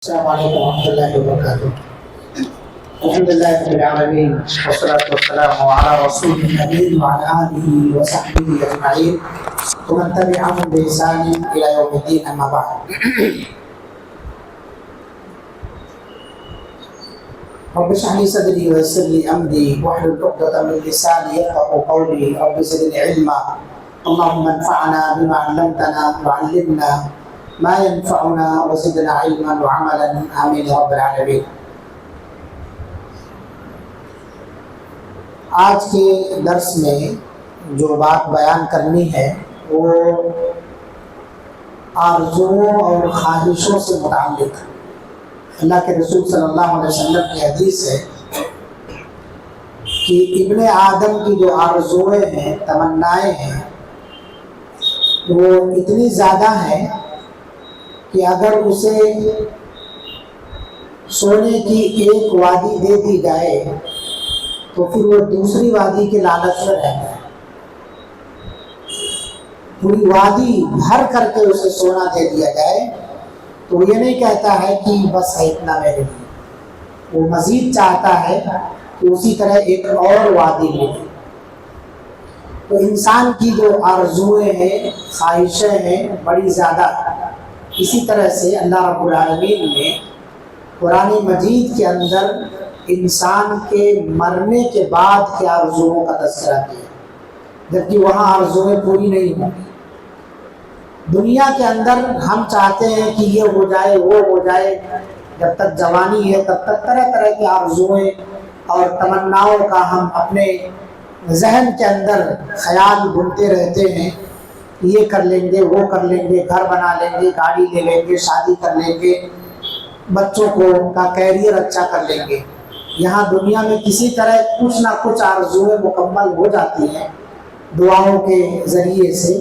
السلام علیکم ورحمۃ اللہ وبرکاتہ۔ الحمد للہ رب العالمین والصلاۃ والسلام علی رسول النبی وعلی آلہ وصحبہ اجمعین ومن تبعهم بإحسان إلی یوم الدین، اما بعد۔ رب اشرح لي صدری ويسر لي امری واحلل عقدۃ من لسانی یفقهوا قولی، رب زدنی علما اللهم انفعنا بما علمتنا وعلمنا ما ينفعنا وزدنا علما وعملا آمین یا رب العالمین۔ آج کے درس میں جو بات بیان کرنی ہے وہ آرزوؤں اور خواہشوں سے متعلق ہے۔ اللہ کے رسول صلی اللہ علیہ وسلم کی حدیث ہے کہ ابن آدم کی جو آرزوئیں ہیں، تمنائیں ہیں، وہ اتنی زیادہ ہیں کہ اگر اسے سونے کی ایک وادی دے دی جائے تو پھر وہ دوسری وادی کے لالچ میں رہتا ہے۔ پوری وادی بھر کر کے اسے سونا دے دیا جائے تو یہ نہیں کہتا ہے کہ بس ہے اتنا میرے لیے، وہ مزید چاہتا ہے کہ اسی طرح ایک اور وادی ملے۔ تو انسان کی جو آرزوئیں ہیں، خواہشیں ہیں، بڑی زیادہ۔ اسی طرح سے اللہ رب العالمین نے قرآن مجید کے اندر انسان کے مرنے کے بعد کے آرزوؤں کا تذکرہ کیا، جبکہ وہاں آرزوئیں پوری نہیں ہوں گی۔ دنیا کے اندر ہم چاہتے ہیں کہ یہ ہو جائے، وہ ہو جائے، جب تک جوانی ہے تب تک طرح طرح کی آرزوئیں اور تمناؤں کا ہم اپنے ذہن کے اندر خیال بنتے رہتے ہیں، یہ کر لیں گے، وہ کر لیں گے، گھر بنا لیں گے، گاڑی لے لیں گے، شادی کر لیں گے، بچوں کا کیریئر اچھا کر لیں گے۔ یہاں دنیا میں کسی طرح کچھ نہ کچھ آرزوئیں مکمل ہو جاتی ہیں دعاؤں کے ذریعے سے،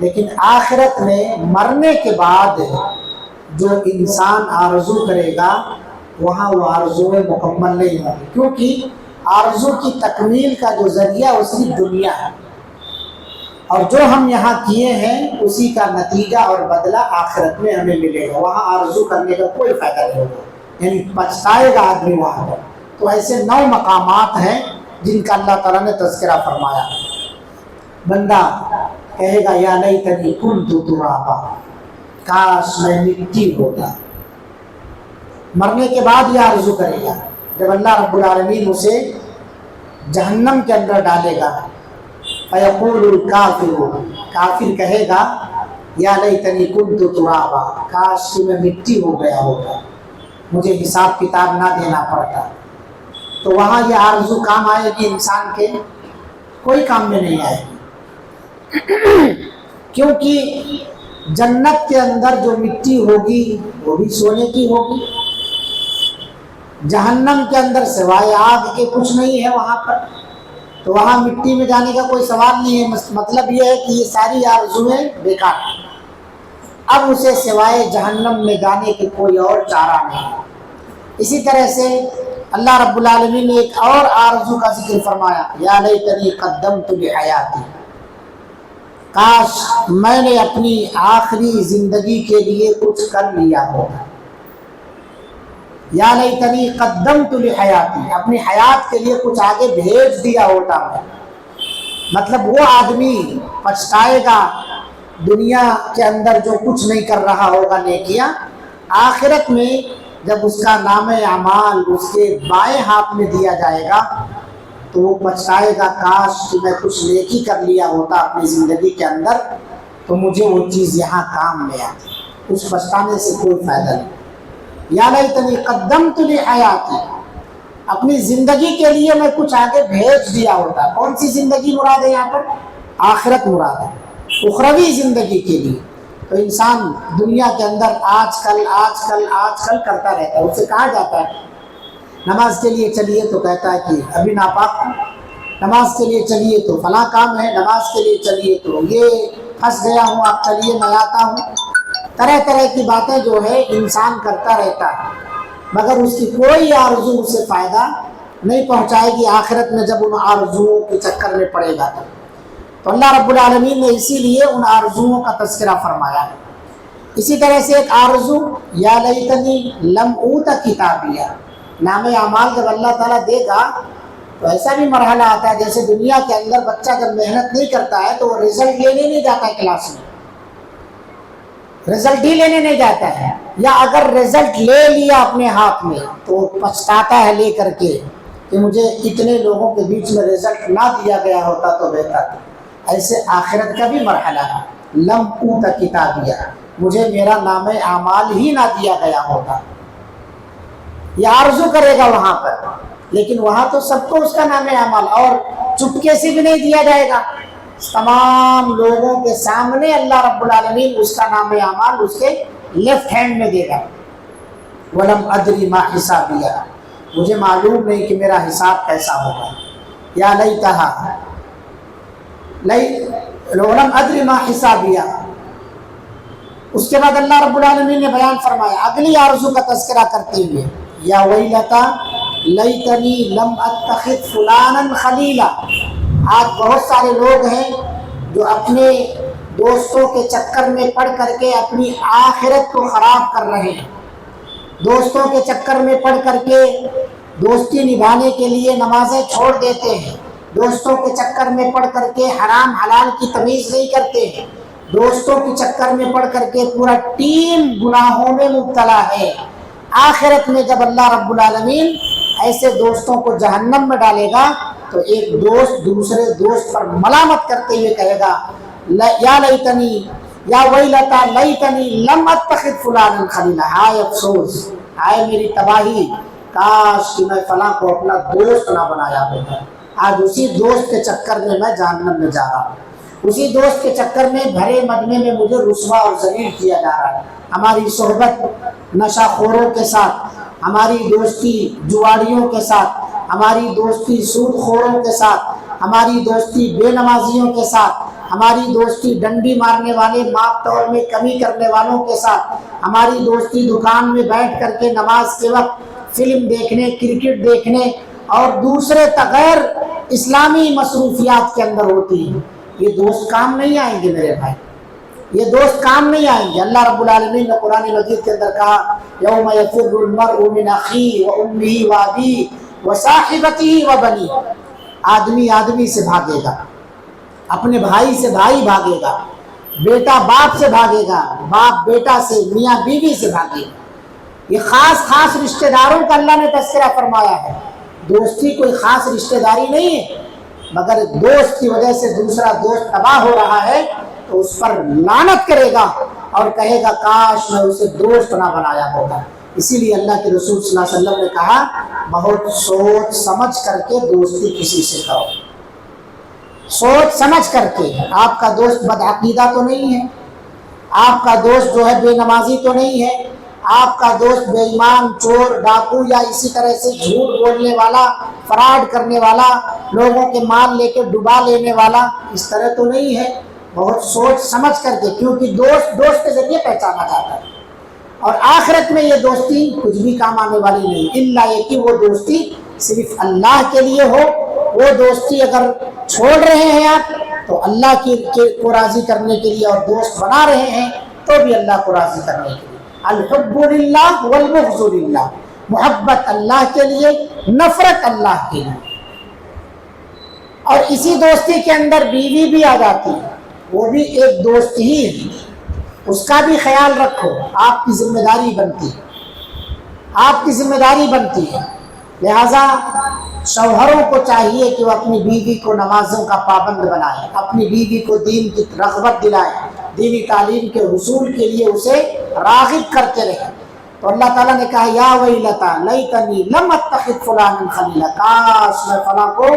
لیکن آخرت میں مرنے کے بعد جو انسان آرزو کرے گا وہاں وہ آرزوئیں مکمل نہیں ہوں گی، کیونکہ آرزو کی تکمیل کا جو ذریعہ اس کی دنیا ہے، اور جو ہم یہاں کیے ہیں اسی کا نتیجہ اور بدلہ آخرت میں ہمیں ملے گا۔ وہاں آرزو کرنے کا کوئی فائدہ نہیں ہوگا، یعنی پچھتائے گا آدمی وہاں پر۔ تو ایسے 9 مقامات ہیں جن کا اللہ تعالیٰ نے تذکرہ فرمایا۔ بندہ کہے گا یا لیتنی کنت ترابا، کاش میں مٹی ہوتا۔ مرنے کے بعد یہ آرزو کرے گا۔ جب اللہ رب العالمین اسے جہنم کے اندر ڈالے گا، فیقول الکافر، کافر کہے گا یا لیتنی کنت ترابا، کاش کہ میں مٹی ہو گیا ہوتا، مجھے حساب کتاب نہ دینا پڑتا۔ تو وہاں یہ آرزو کام آئے گی انسان کے؟ کوئی کام میں نہیں آئے گی، کیونکہ جنت کے اندر جو مٹی ہوگی وہ بھی سونے کی ہوگی، جہنم کے اندر سوائے آگ کے کچھ نہیں ہے وہاں پر، تو وہاں مٹی میں جانے کا کوئی سوال نہیں ہے۔ مطلب یہ ہے کہ یہ ساری آرزویں بیکار ہیں۔ اب اسے سوائے جہنم میں جانے کے کوئی اور چارہ نہیں۔ اسی طرح سے اللہ رب العالمین نے ایک اور آرزو کا ذکر فرمایا، یا لیتنی قدمت لحیاتی، کاش میں نے اپنی آخری زندگی کے لیے کچھ کر لیا ہوگا۔ یا لیتنی قدمت لحیاتی، اپنی حیات کے لیے کچھ آگے بھیج دیا ہوتا میں۔ مطلب وہ آدمی پچھتائے گا دنیا کے اندر جو کچھ نہیں کر رہا ہوگا نیکیاں، آخرت میں جب اس کا نام اعمال اس کے بائیں ہاتھ میں دیا جائے گا تو وہ پچھتائے گا، کاش کہ میں کچھ نیکی کر لیا ہوتا اپنی زندگی کے اندر تو مجھے وہ چیز یہاں کام میں آتی۔ اس پچھتانے سے کوئی فائدہ نہیں۔ یا لیتنی قدمت لحیاتی، اپنی زندگی کے لیے میں کچھ آگے بھیج دیا ہوتا۔ کون سی زندگی مراد ہے یہاں پر؟ آخرت مراد ہے، اخروی زندگی کے لیے۔ تو انسان دنیا کے اندر آج کل کرتا رہتا ہے۔ اسے کہا جاتا ہے نماز کے لیے چلیے تو کہتا ہے کہ ابھی ناپاک ہوں، نماز کے لیے چلیے تو فلاں کام ہے، نماز کے لیے چلیے تو یہ پھنس گیا ہوں، آپ چلیے میں آتا ہوں۔ طرح طرح کی باتیں جو ہے انسان کرتا رہتا ہے، مگر اس کی کوئی آرزو اسے فائدہ نہیں پہنچائے گی آخرت میں جب ان آرزوؤں کے چکر میں پڑے گا۔ تو اللہ رب العالمین نے اسی لیے ان آرزوؤں کا تذکرہ فرمایا ہے۔ اسی طرح سے ایک آرزو، یا لیتنی لم اوت کتابیہ، نام اعمال جب اللہ تعالیٰ دے گا تو ایسا بھی مرحلہ آتا ہے جیسے دنیا کے اندر بچہ جب محنت نہیں کرتا ہے تو وہ رزلٹ لینے نہیں جاتا ہے کلاس میں، رزلٹ ہی لینے نہیں جاتا ہے، یا اگر رزلٹ لے لیا اپنے ہاتھ میں تو پچھتاتا ہے لے کر کے کہ مجھے اتنے لوگوں کے بیچ میں رزلٹ نہ دیا گیا ہوتا تو بہتر تھا۔ ایسے آخرت کا بھی مرحلہ ہے، لم اوت کتابیہ، مجھے میرا نام اعمال ہی نہ دیا گیا ہوتا، یہ آرزو کرے گا وہاں پر، لیکن وہاں تو سب کو اس کا نام اعمال، اور چپکے سے بھی نہیں دیا جائے گا، تمام لوگوں کے سامنے اللہ رب العالمین اس کا نام اعمال اس کے لیفٹ ہینڈ میں دے گا۔ وَلَمْ أَدْرِ مَا حِسَابِيَهْ، مجھے معلوم نہیں کہ میرا حساب کیسا ہوگا، یا لیتہا وَلَمْ أَدْرِ مَا حِسَابِيَهْ۔ اس کے بعد اللہ رب العالمین نے بیان فرمایا اگلی آرزو کا تذکرہ کرتے ہوئے، یا ویلتا لیتنی لم اتخذ فلانا خلیلا۔ آج بہت سارے لوگ ہیں جو اپنے دوستوں کے چکر میں پڑ کر کے اپنی آخرت کو خراب کر رہے ہیں، دوستوں کے چکر میں پڑ کر کے دوستی نبھانے کے لیے نمازیں چھوڑ دیتے ہیں، دوستوں کے چکر میں پڑ کر کے حرام حلال کی تمیز نہیں کرتے ہیں، دوستوں کے چکر میں پڑ کر کے پورا ٹیم گناہوں میں مبتلا ہے۔ آخرت میں جب اللہ رب العالمین ایسے دوستوں کو جہنم میں ڈالے گا تو ایک دوست دوسرے دوست پر ملامت کرتے ہوئے کہے گا یا لیتنی یا ویلتا لیتنی لم اتخذ فلانا خلیلا، ہائے افسوس، ہائے میری تباہی، کاش کہ میں فلاں کو اپنا دوست نہ بنایا ہوتا۔ آج اسی دوست کے چکر میں میں جہنم میں جا رہا ہوں، اسی دوست کے چکر میں بھرے مدمے میں مجھے رسوا اور ذلیل کیا جا رہا ہے۔ ہماری صحبت نشہ خوروں کے ساتھ، ہماری دوستی جواڑیوں کے ساتھ، ہماری دوستی سود خوروں کے ساتھ، ہماری دوستی بے نمازیوں کے ساتھ، ہماری دوستی ڈنڈی مارنے والے ماپ تول میں کمی کرنے والوں کے ساتھ، ہماری دوستی دکان میں بیٹھ کر کے نماز کے وقت فلم دیکھنے، کرکٹ دیکھنے اور دوسرے غیر اسلامی مصروفیات کے اندر ہوتی ہے۔ یہ دوست کام نہیں آئیں گے میرے بھائی، یہ دوست کام نہیں آئیں گے۔ اللہ رب العالمین نے قرآن مجید کے اندر کہا یوم یفر المرء من اخیہ وامہ وابیہ وصاحبتہ وبنیہ، آدمی آدمی سے بھاگے گا، اپنے بھائی سے بھائی بھاگے گا، بیٹا باپ سے بھاگے گا، باپ بیٹا سے، میاں بیوی سے بھاگے گا۔ یہ خاص خاص رشتہ داروں کا اللہ نے تذکرہ فرمایا ہے۔ دوستی کوئی خاص رشتہ داری نہیں ہے، مگر دوست کی وجہ سے دوسرا دوست تباہ ہو رہا ہے تو اس پر لعنت کرے گا اور کہے گا کاش میں اسے دوست نہ بنایا ہوتا۔ اسی لیے اللہ کے رسول صلی اللہ علیہ وسلم نے کہا بہت سوچ سمجھ کر کے دوستی کسی سے کرو، سوچ سمجھ کر کے۔ آپ کا دوست بدعقیدہ تو نہیں ہے، آپ کا دوست جو ہے بے نمازی تو نہیں ہے، آپ کا دوست بے ایمان، چور، ڈاکو یا اسی طرح سے جھوٹ بولنے والا، فراڈ کرنے والا، لوگوں کے مال لے کے ڈبا لینے والا اس طرح تو نہیں ہے۔ بہت سوچ سمجھ کر کے، کیونکہ دوست دوست کے ذریعے پہچانا جاتا ہے، اور آخرت میں یہ دوستی کچھ بھی کام آنے والی نہیں، الا یہ کہ وہ دوستی صرف اللہ کے لیے ہو۔ وہ دوستی اگر چھوڑ رہے ہیں آپ تو اللہ کو راضی کرنے کے لیے، اور دوست بنا رہے ہیں تو بھی اللہ کو راضی کرنے کے لیے۔ الحب للہ والبغض للہ، محبت اللہ کے لیے، نفرت اللہ کے لیے۔ اور اسی دوستی کے اندر بیوی بھی آ جاتی ہے، وہ بھی ایک دوست ہی ہے، اس کا بھی خیال رکھو، آپ کی ذمہ داری بنتی ہے، آپ کی ذمہ داری بنتی ہے۔ لہذا شوہروں کو چاہیے کہ وہ اپنی بیوی کو نمازوں کا پابند بنائیں، اپنی بیوی کو دین کی رغبت دلائیں، دینی تعلیم کے حصول کے لیے اسے راغب کرتے رہیں۔ تو اللہ تعالیٰ نے کہا یا ویلتا لیتنی لم اتخذ فلانا خلیلا، کاش میں فلاں کو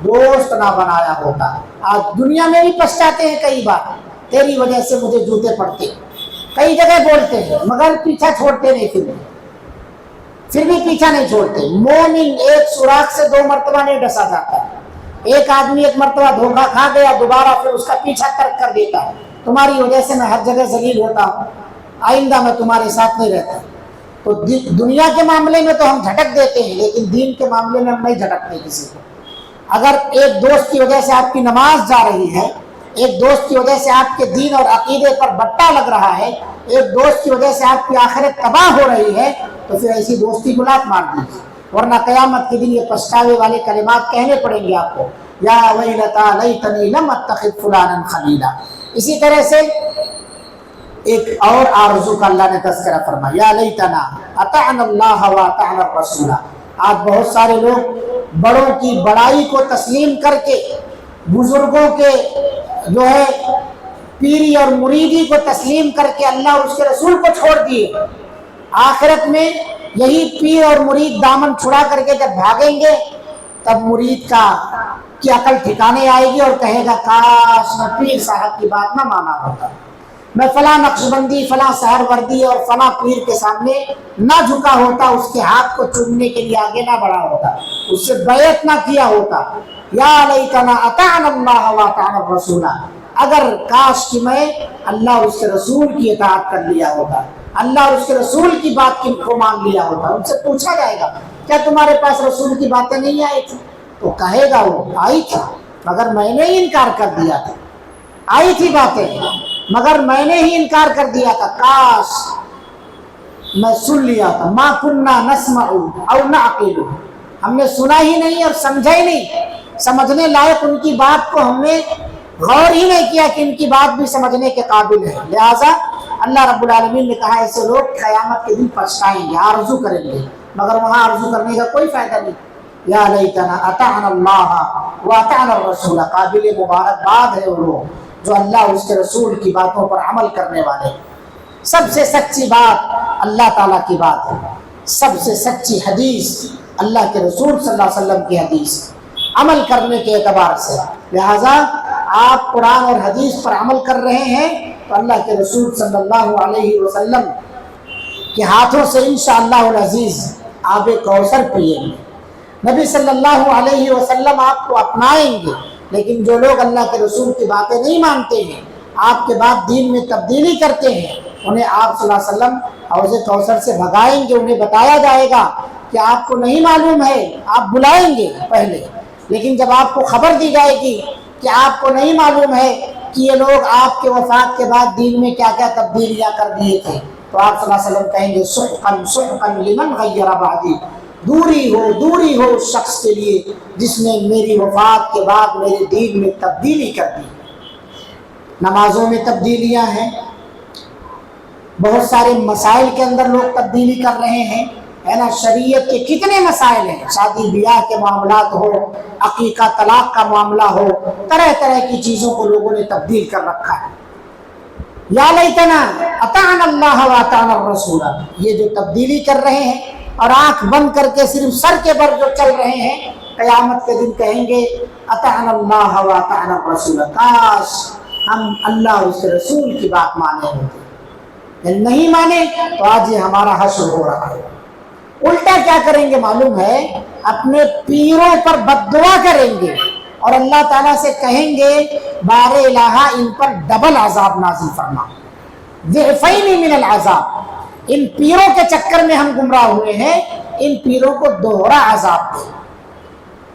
دوست نہ بنایا ہوتا۔ آج دنیا میں بھی پچھتاتے ہیں کئی بار، تیری وجہ سے مجھے جوتے پڑتے، کئی جگہ بولتے ہیں مگر پیچھا چھوڑتے نہیں، پھر بھی پیچھا نہیں چھوڑتے۔ مومن ایک سوراخ سے 2 مرتبہ نہیں ڈسا جاتا، ایک آدمی ایک مرتبہ دھوکہ کھا گیا، دوبارہ پھر اس کا پیچھا ترک کر دیتا ہے، تمہاری وجہ سے میں ہر جگہ ذلیل ہوتا ہوں، آئندہ میں تمہارے ساتھ نہیں رہتا۔ تو دنیا کے معاملے میں تو ہم جھٹک دیتے ہیں، لیکن دین کے معاملے میں ہم نہیں جھٹکتے کسی کو۔ اگر ایک دوست کی وجہ سے آپ کی نماز جا رہی ہے ایک دوست کی وجہ سے آپ کے دین اور عقیدے پر بٹا لگ رہا ہے، ایک دوست کی وجہ سے آپ کی آخرت تباہ ہو رہی ہے، تو پھر ایسی دوستی کو لات مار دیجیے، ورنہ قیامت کے دن یہ پچھتاوے والے کلمات کہنے پڑیں گے آپ کو، یا ویلتا لیتنی لم اتخذ فلانا خلیلا۔ اسی طرح سے ایک اور آرزو کا اللہ نے تذکرہ فرمایا، یا لیتنا اطعنا اللہ واطعنا الرسول۔ آج بہت سارے لوگ بڑوں کی بڑائی کو تسلیم کر کے، بزرگوں کے جو ہے پیری اور مریدی کو تسلیم کر کے اللہ اور اس کے رسول کو چھوڑ دیے۔ آخرت میں یہی پیر اور مرید دامن چھڑا کر کے جب بھاگیں گے، تب مرید کی عقل ٹھکانے آئے گی اور کہے گا کاش میں پیر صاحب کی بات نہ مانا ہوتا، میں فلاں نقش بندی، فلاں سہر وردی اور فلاں پیر کے سامنے نہ جھکا ہوتا، اس کے ہاتھ کو چومنے کے لیے آگے نہ بڑھا ہوتا، اس سے بیعت نہ کیا ہوتا۔ یا لیتنا اطعنا اللہ واطعنا الرسول، اگر کاش کہ میں اللہ اور اس کے رسول کی اطاعت کر لیا ہوتا، اللہ اور اس کے رسول کی بات کو مان لیا ہوتا۔ ان سے پوچھا جائے گا کیا تمہارے پاس رسول کی باتیں نہیں آئی تھی؟ تو کہے گا وہ آئی تھی مگر میں نے ہی انکار کر دیا تھا، آئی تھی باتیں مگر میں نے ہی انکار کر دیا تھا، کاش میں سن لیا تھا۔ ما کننا نسمع او نعقل، ہم نے سنا ہی نہیں اور سمجھا ہی نہیں، سمجھنے لائق ان کی بات کو ہم نے غور ہی نہیں کیا کہ ان کی بات بھی سمجھنے کے قابل ہے۔ لہٰذا اللہ رب العالمین نے کہا ایسے لوگ قیامت کے دن پچھتائیں گے، آرزو کریں گے، مگر وہاں آرزو کرنے کا کوئی فائدہ نہیں۔ یا لیتنا اطعنا اللہ واطعنا الرسول، قابل مبارکباد ہے وہ لوگ جو اللہ اور اس کے رسول کی باتوں پر عمل کرنے والے۔ سب سے سچی بات اللہ تعالیٰ کی بات ہے، سب سے سچی حدیث اللہ کے رسول صلی اللہ علیہ وسلم کی حدیث، عمل کرنے کے اعتبار سے۔ لہٰذا آپ قرآن اور حدیث پر عمل کر رہے ہیں تو اللہ کے رسول صلی اللہ علیہ وسلم کے ہاتھوں سے انشاءاللہ العزیز آب کوثر پیئیں گے۔ نبی صلی اللہ علیہ وسلم آپ کو اپنائیں گے، لیکن جو لوگ اللہ کے رسول کی باتیں نہیں مانتے ہیں، آپ کے بعد دین میں تبدیلی کرتے ہیں، انہیں آپ صلی اللہ علیہ وسلم حوض کوثر سے بھگائیں گے۔ انہیں بتایا جائے گا کہ آپ کو نہیں معلوم ہے، آپ بلائیں گے پہلے، لیکن جب آپ کو خبر دی جائے گی کہ آپ کو نہیں معلوم ہے کہ یہ لوگ آپ کے وفات کے بعد دین میں کیا کیا تبدیلیاں کر دیے تھے، تو آپ صلی اللہ علیہ وسلم کہیں گے سحقاً سحقاً لمن غیر بعدی، دوری ہو اس شخص کے لیے جس نے میری وفات کے بعد میرے دین میں تبدیلی کر دی۔ نمازوں میں تبدیلیاں ہیں، بہت سارے مسائل کے اندر لوگ تبدیلی کر رہے ہیں، ہے نا۔ شریعت کے کتنے مسائل ہیں، شادی بیاہ کے معاملات ہو، عقیقہ طلاق کا معاملہ ہو، طرح طرح کی چیزوں کو لوگوں نے تبدیل کر رکھا ہے۔ یا لیتنا اطعنا اللہ واطعنا الرسول، یہ جو تبدیلی کر رہے ہیں اور آنکھ بند کر کے صرف سر کے بر جو چل رہے ہیں، قیامت کے دن کہیں گے اطعنا اللہ واطعنا الرسول، کاش ہم اللہ اور اس کے رسول کی بات مانے ہوتے، نہیں مانے تو آج یہ ہمارا حشر ہو رہا ہے۔ الٹا کیا کریں گے معلوم ہے، اپنے پیروں پر بد دعا کریں گے اور اللہ تعالیٰ سے کہیں گے بار الہ ان پر ڈبل عذاب نازل فرما، ضعفین من العذاب، ان پیروں کے چکر میں ہم گمراہ ہوئے ہیں، ان پیروں کو دوہرا عذاب دے۔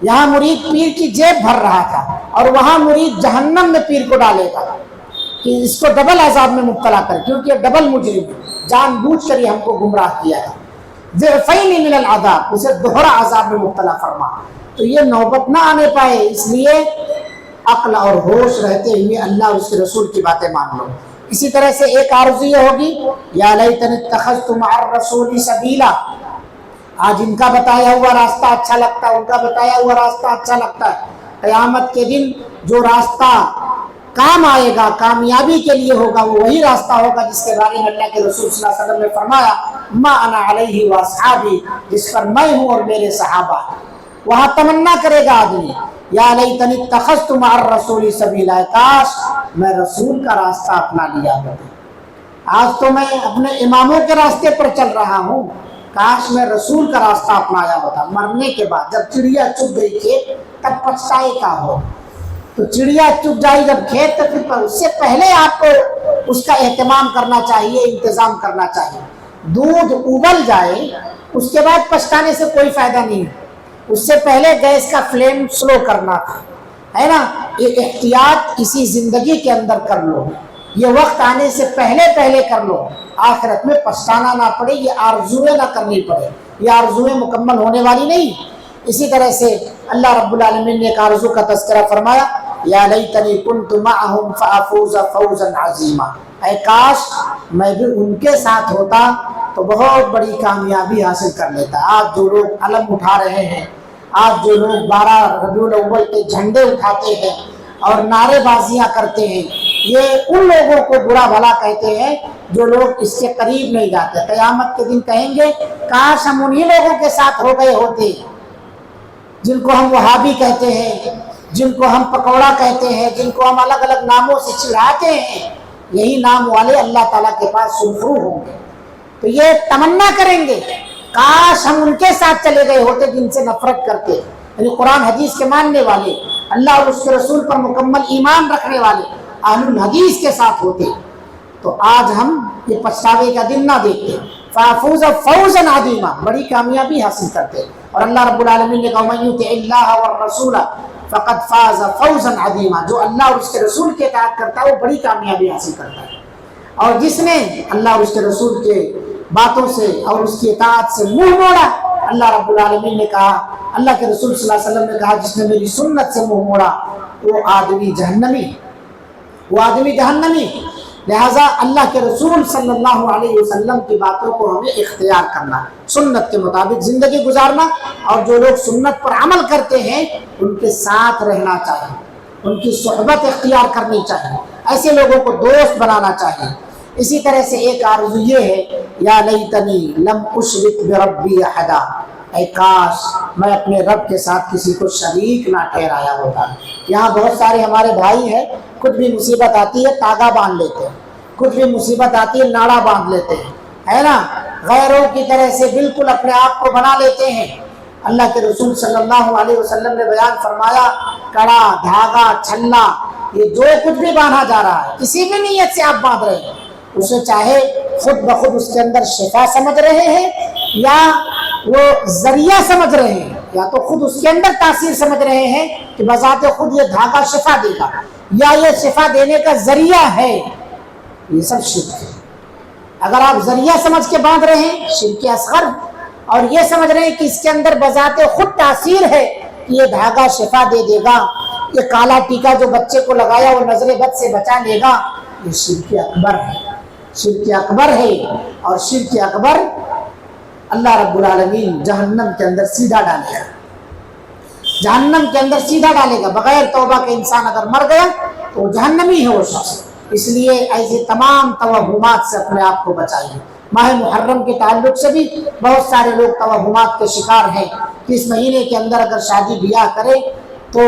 یہاں مرید پیر کی جیب بھر رہا تھا اور وہاں مرید جہنم میں پیر کو ڈالے گا کہ اس کو ڈبل عذاب میں مبتلا کر، کیونکہ یہ ڈبل مجرم جان بوجھ کر ہی ہم کو گمراہ کیا ہے۔ ضعفین من العذاب، اسے دوہرا عذاب میں مبتلا فرما، تو یہ نوبت نہ آنے پائے، اس لیے عقل اور ہوش رہتے ہوئے اللہ اور اس کے رسول کی باتیں مان لو۔ اسی طرح سے ایک آرزو یہ ہوگی یا لیتنی اتخذت مع الرسول سبیلا، آج ان کا بتایا ہوا راستہ اچھا لگتا ہے، ان کا بتایا ہوا راستہ اچھا لگتا ہے، قیامت کے دن جو راستہ کام آئے گا، کامیابی کے لیے ہوگا، وہ وہی راستہ ہوگا جس کے بارے میں اللہ کے رسول صلی اللہ علیہ وسلم نے فرمایا ما انا علیہ واصحابی، جس پر میں ہوں اور میرے صحابہ۔ وہاں تمنا کرے گا آدمی یا لیتنی اتخذت مع الرسول سبیلا، کاش میں رسول کا راستہ اپنا لیا ہوتا، آج تو میں اپنے اماموں کے راستے پر چل رہا ہوں، کاش میں رسول کا راستہ اپنایا ہوتا۔ مرنے کے بعد جب چڑیا چگ گئی کھیت تب پچھتائے کا ہو، تو چڑیا چگ جائے جب کھیت تو پھر اس سے پہلے آپ کو اس کا اہتمام کرنا چاہیے، انتظام کرنا چاہیے۔ دودھ ابل جائے اس کے بعد پچھتانے سے کوئی فائدہ نہیں ہے، اس سے پہلے گیس کا فلیم سلو کرنا تھا، ہے نا، یہ احتیاط اسی زندگی کے اندر کر لو، یہ وقت آنے سے پہلے پہلے کر لو، آخرت میں پچھتانا نہ پڑے، یہ آرزویں نہ کرنی پڑے، یہ آرزویں مکمل ہونے والی نہیں۔ اسی طرح سے اللہ رب العالمین نے ایک آرزو کا تذکرہ فرمایا، یا لیتنی کنت معہم فافوز فوزا عظیما، اے کاش میں بھی ان کے ساتھ ہوتا تو بہت بڑی کامیابی حاصل کر لیتا۔ آج جو لوگ علم اٹھا رہے ہیں، آج جو لوگ 12 ربیع الاول کے جھنڈے اٹھاتے ہیں اور نعرے بازیاں کرتے ہیں، یہ ان لوگوں کو برا بھلا کہتے ہیں جو لوگ اس کے قریب نہیں جاتے۔ قیامت کے دن کہیں گے کاش ہم انہی لوگوں کے ساتھ ہو گئے ہوتے جن کو ہم وہابی کہتے ہیں، جن کو ہم پکوڑا کہتے ہیں، جن کو ہم الگ الگ ناموں سے چڑھاتے ہیں، یہی نام والے اللہ تعالیٰ کے پاس سرخرو ہوں گے۔ تو یہ تمنا کریں گے کاش ہم ان کے ساتھ چلے گئے ہوتے جن سے نفرت کرتے، یعنی قرآن حدیث کے ماننے والے، اللہ اور اس کے رسول پر مکمل ایمان رکھنے والے اہل الحدیث کے ساتھ ہوتے، تو آج ہم یہ پچھتاوے کا دن نہ دیکھتے، فافوز فوزا عظیما، بڑی کامیابی حاصل کرتے۔ اور اللہ رب العالمین نے کہا من یطع اللہ والرسول فقد فاز فوزا عظیما، جو اللہ اور اس کے رسول کے اطاعت کرتا ہے وہ بڑی کامیابی حاصل کرتا ہے، اور جس نے اللہ اور اس کے رسول کے باتوں سے اور اس کی اطاعت سے منہ موڑا، اللہ رب العالمین نے کہا، اللہ کے رسول صلی اللہ علیہ وسلم نے کہا جس نے میری سنت سے منہ موڑا وہ آدمی جہنمی، وہ آدمی جہنمی۔ لہٰذا اللہ کے رسول صلی اللہ علیہ وسلم کی باتوں کو ہمیں اختیار کرنا، سنت کے مطابق زندگی گزارنا، اور جو لوگ سنت پر عمل کرتے ہیں ان کے ساتھ رہنا چاہیے، ان کی صحبت اختیار کرنی چاہیے، ایسے لوگوں کو دوست بنانا چاہیے۔ اسی طرح سے ایک آرزو یہ ہے، یا لیتنی لم اشرک بربی احدا، اے کاش میں اپنے رب کے ساتھ کسی کو شریک نہ ٹھہرایا ہوتا۔ یہاں بہت سارے ہمارے بھائی ہیں، کچھ بھی مصیبت آتی ہے تاگا باندھ لیتے ہیں، کچھ بھی مصیبت آتی ہے ناڑا باندھ لیتے ہیں، ہے نا، غیروں کی طرح سے بالکل اپنے آپ کو بنا لیتے ہیں۔ اللہ کے رسول صلی اللہ علیہ وسلم نے بیان فرمایا، کڑا، دھاگا، چھلا، یہ جو کچھ بھی باندھا جا رہا ہے کسی بھی نیت سے آپ باندھ رہے ہیں، اسے چاہے خود بخود اس کے اندر شفا سمجھ رہے ہیں یا وہ ذریعہ سمجھ رہے ہیں، یا تو خود اس کے اندر تاثیر سمجھ رہے ہیں کہ بذات خود یہ دھاگا شفا دے گا، یا یہ شفا دینے کا ذریعہ ہے، یہ سب شرک ہے۔ اگر آپ ذریعہ سمجھ کے باندھ رہے ہیں شرک اصغر، اور یہ سمجھ رہے ہیں کہ اس کے اندر بذات خود تاثیر ہے کہ یہ دھاگا شفا دے دے گا، یہ کالا ٹیکا جو بچے کو لگایا وہ نظر بد سے بچا لے گا، یہ شرک اکبر ہے، شرک اکبر ہے۔ اور شرک اکبر اللہ رب العالمین جہنم کے اندر سیدھا ڈالے گا، جہنم کے اندر سیدھا ڈالے گا۔ بغیر توبہ کے انسان اگر مر گیا تو جہنمی ہے وہ شخص۔ اس لیے ایسے تمام توہمات سے اپنے آپ کو بچائیے۔ ماہ محرم کے تعلق سے بھی بہت سارے لوگ توہمات کے شکار ہیں کہ اس مہینے کے اندر اگر شادی بیاہ کرے تو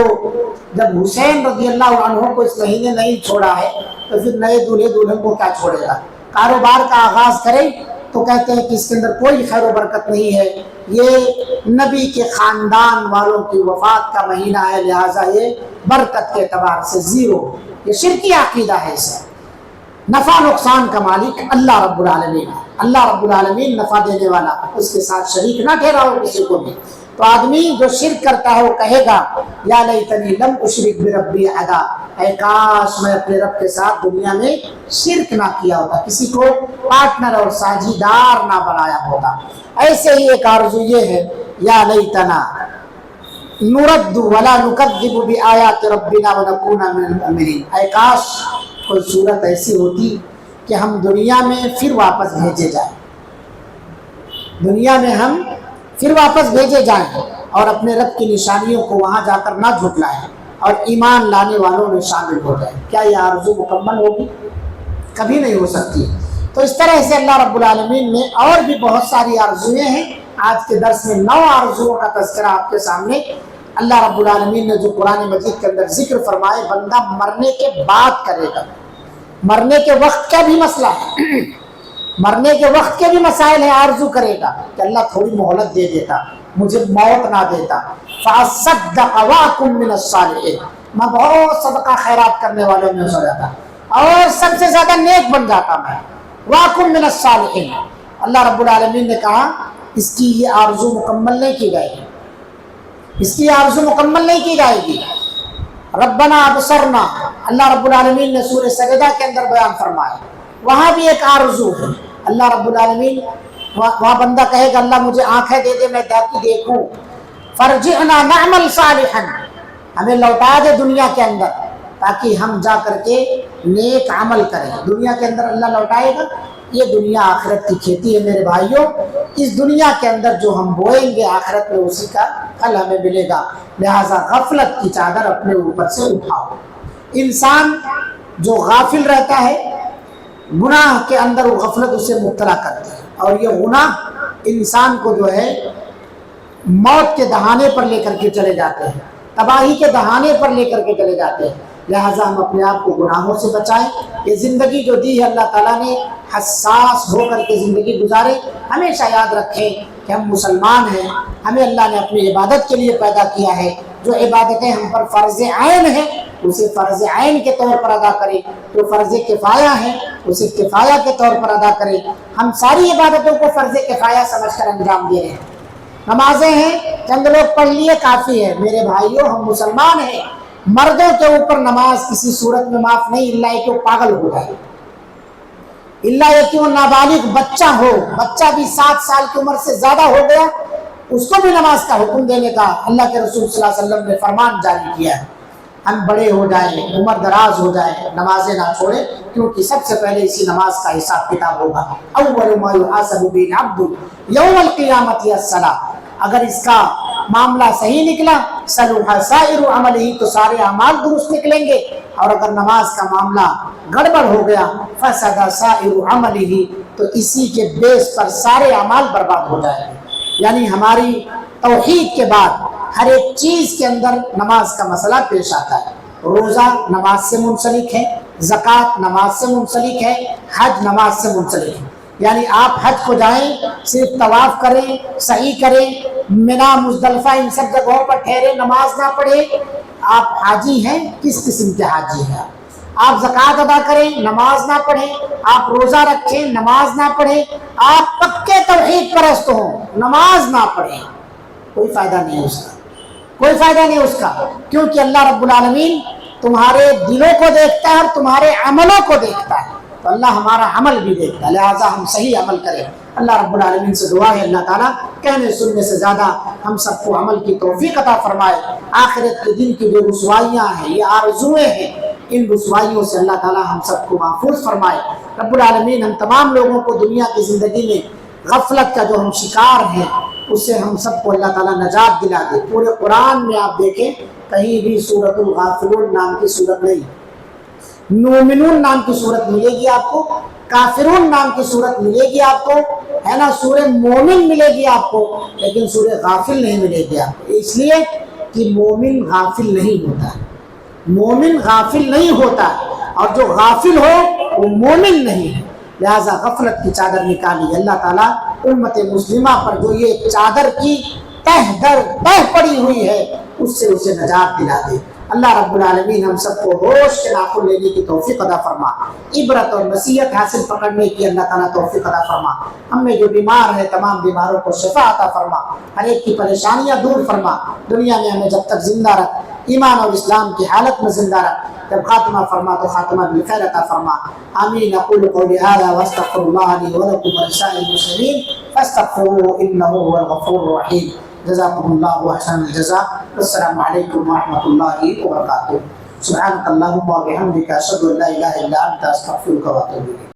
جب حسین رضی اللہ عنہ کو اس مہینے نہیں چھوڑا ہے تو پھر نئے دولہے دلہن کو کیا چھوڑے گا۔ کاروبار کا آغاز کرے تو کہتے ہیں کہ اس کے اندر کوئی خیر و برکت نہیں ہے، یہ نبی کے خاندان والوں کی وفات کا مہینہ ہے، لہٰذا یہ برکت کے اعتبار سے زیرو، یہ شرکی عقیدہ ہے۔ اسے نفع نقصان کا مالک اللہ رب العالمین، اللہ رب العالمین نفع دینے والا، اس کے ساتھ شریک نہ ٹھہراؤ کسی کو بھی۔ تو آدمی جو شرک کرتا ہے وہ کہے گا یا لیتنی لم اشرک بربی احدا، اے کاش میں اپنے رب کے ساتھ دنیا میں شرک نہ کیا ہوتا، کسی کو پارٹنر اور ساجھیدار نہ بنایا ہوتا۔ ایسے ہی ایک آرزو یہ ہے، یا لیتنا نرد ولا نکذب بآیات ربنا ونکون من المؤمنین، اے کاش کوئی صورت ایسی ہوتی کہ ہم دنیا میں پھر واپس بھیجے جائیں، دنیا میں ہم پھر واپس بھیجے جائیں اور اپنے رب کی نشانیوں کو وہاں جا کر نہ جھٹلائیں اور ایمان لانے والوں میں شامل ہو جائیں۔ کیا یہ آرزو مکمل ہوگی؟ کبھی نہیں ہو سکتی۔ تو اس طرح سے اللہ رب العالمین نے اور بھی بہت ساری آرزویں ہیں۔ آج کے درس میں 9 آرزوؤں کا تذکرہ آپ کے سامنے اللہ رب العالمین نے جو قرآن مجید کے اندر ذکر فرمائے، بندہ مرنے کے بعد کرے گا، مرنے کے وقت کا بھی مسئلہ ہے، مرنے کے وقت کے بھی مسائل ہیں، آرزو کرے گا کہ اللہ تھوڑی مہلت دے دیتا، مجھے موت نہ دیتا، فَأَصَّدَّقَ وَأَكُن مِّنَ الصَّالِحِينَ، میں بہت صدقہ خیرات کرنے والوں میں ہو جاتا اور سب سے زیادہ نیک بن جاتا میں، وَأَكُن مِّنَ الصَّالِحِينَ۔ اللہ رب العالمین نے کہا اس کی یہ آرزو مکمل نہیں کی جائے گی، اس کی آرزو مکمل نہیں کی جائے گی۔ ربنا ابصرنا اللہ رب العالمین نے سورہ سجدہ کے اندر بیان فرمایا. وہاں بھی ایک آرزو ہے. اللہ رب العالمین وہاں بندہ کہے گا اللہ مجھے آنکھیں دے دے میں دیکھوں. فرجعنا نعمل صالحا ہمیں لوٹا دے دنیا کے اندر تاکہ ہم جا کر کے نیک عمل کریں. دنیا کے اندر اللہ لوٹائے گا. یہ دنیا آخرت کی کھیتی ہے میرے بھائیوں. اس دنیا کے اندر جو ہم بوئیں گے آخرت میں اسی کا پھل ہمیں ملے گا. لہٰذا غفلت کی چادر اپنے اوپر سے اٹھاؤ. انسان جو غافل رہتا ہے گناہ کے اندر وہ غفلت اسے مبتلا کرتی ہے اور یہ گناہ انسان کو جو ہے موت کے دہانے پر لے کر کے چلے جاتے ہیں, تباہی کے دہانے پر لے کر کے چلے جاتے ہیں. لہٰذا ہم اپنے آپ کو گناہوں سے بچائیں. یہ زندگی جو دی ہے اللہ تعالیٰ نے حساس ہو کر کے زندگی گزارے. ہمیشہ یاد رکھیں کہ ہم مسلمان ہیں, ہمیں اللہ نے اپنی عبادت کے لیے پیدا کیا ہے. جو عبادتیں ہم پر فرض عین ہیں اسے فرض عین کے طور پر ادا کریں, جو فرض کفایہ ہیں اسے کفایہ کے طور پر ادا کریں. ہم ساری عبادتوں کو فرض کفایہ سمجھ کر انجام دے رہے ہیں. نمازیں ہیں چند لوگ پڑھ لیے کافی ہے. میرے بھائیوں ہم مسلمان ہیں, مردوں کے اوپر نماز کسی صورت میں معاف نہیں الا کہ وہ پاگل ہو جائے, الا یہ کہ وہ نابالغ بچہ ہو. بچہ بھی 7 سال کی عمر سے زیادہ ہو گیا اس کو بھی نماز کا حکم دینے کا اللہ کے رسول صلی اللہ علیہ وسلم نے فرمان جاری کیا ہے. ہم بڑے ہو جائیں, عمر دراز ہو جائیں, نمازیں نہ چھوڑیں, کیونکہ سب سے پہلے اسی نماز کا حساب کتاب ہوگا. اول ما یحاسب به العبد یوم القیامت الصلاۃ. اگر اس کا معاملہ صحیح نکلا صلح سائر عملہ تو سارے اعمال درست نکلیں گے, اور اگر نماز کا معاملہ گڑبڑ ہو گیا فسد سائر عملہ تو اسی کے بیس پر سارے اعمال برباد ہو جائیں گے. یعنی ہماری توحید کے بعد ہر ایک چیز کے اندر نماز کا مسئلہ پیش آتا ہے. روزہ نماز سے منسلک ہے, زکوٰۃ نماز سے منسلک ہے, حج نماز سے منسلک ہے. یعنی آپ حج کو جائیں صرف طواف کریں, سعی کریں, منا مزدلفہ ان سب جگہوں پر ٹھہرے, نماز نہ پڑھے, آپ حاجی ہیں. کس قسم کے حاجی ہیں آپ؟ زکوٰۃ ادا کریں نماز نہ پڑھیں, آپ روزہ رکھیں نماز نہ پڑھیں, آپ پکے توحید پرست ہوں نماز نہ پڑھیں, کوئی فائدہ نہیں اس کا, کوئی فائدہ نہیں اس کا. کیونکہ اللہ رب العالمین تمہارے دلوں کو دیکھتا ہے اور تمہارے عملوں کو دیکھتا ہے, تو اللہ ہمارا عمل بھی دیکھتا ہے. لہٰذا ہم صحیح عمل کریں. اللہ رب العالمین سے دعا ہے اللہ تعالیٰ کہنے سننے سے زیادہ ہم سب کو عمل کی توفیق عطا فرمائے. آخرت کے دن کی جو رسوائیاں ہیں یہ آرزویں ہیں, ان رسوائیوں سے اللہ تعالیٰ ہم سب کو محفوظ فرمائے. رب العالمین ہم تمام لوگوں کو دنیا کی زندگی میں غفلت کا جو ہم شکار ہیں اس سے ہم سب کو اللہ تعالیٰ نجات دلا دے. پورے قرآن میں آپ دیکھیں کہیں بھی سورۃ الغافلون نام کی سورت نہیں. مومنون نام کی صورت ملے گی آپ کو, کافرون نام کی صورت ملے گی آپ کو, ہے نا, سورہ مومن ملے گی آپ کو, لیکن سورہ غافل نہیں ملے گی آپ کو. اس لیے کہ مومن غافل نہیں ہوتا, مومن غافل نہیں ہوتا, اور جو غافل ہو وہ مومن نہیں ہے. لہٰذا غفلت کی چادر نکالی. اللہ تعالیٰ امت مسلمہ پر جو یہ چادر کی تہ پڑی ہوئی ہے اس سے اسے نجات دلا دے. اللہ رب العالمین ہم سب کو ہوش کے ناخن لینے کی توفیق عطا فرما, عبرت اور نصیحت حاصل پکڑنے کی اللہ تعالیٰ توفیق عطا فرما. ہم میں جو بیمار ہے تمام بیماروں کو شفا عطا فرما, ہر ایک کی پریشانیاں دور فرما. دنیا میں ہمیں جب تک زندہ رکھ, ایمان اور اسلام کی حالت میں زندہ رکھ, جب خاتمہ فرما تو خاتمہ بالخیر عطا فرما. آمین. اقول قولی ھذا واستغفر اللہ لی ولکم ولسائر المسلمین فاستغفروہ انہ ھو الغفور الرحیم. جزاکم اللہ احسن الجزاء. السلام علیکم ورحمۃ اللہ وبرکاتہ. سبحانک اللہم وبحمدک اشہد ان لا الہ الا انت استغفرک واتوب الیک.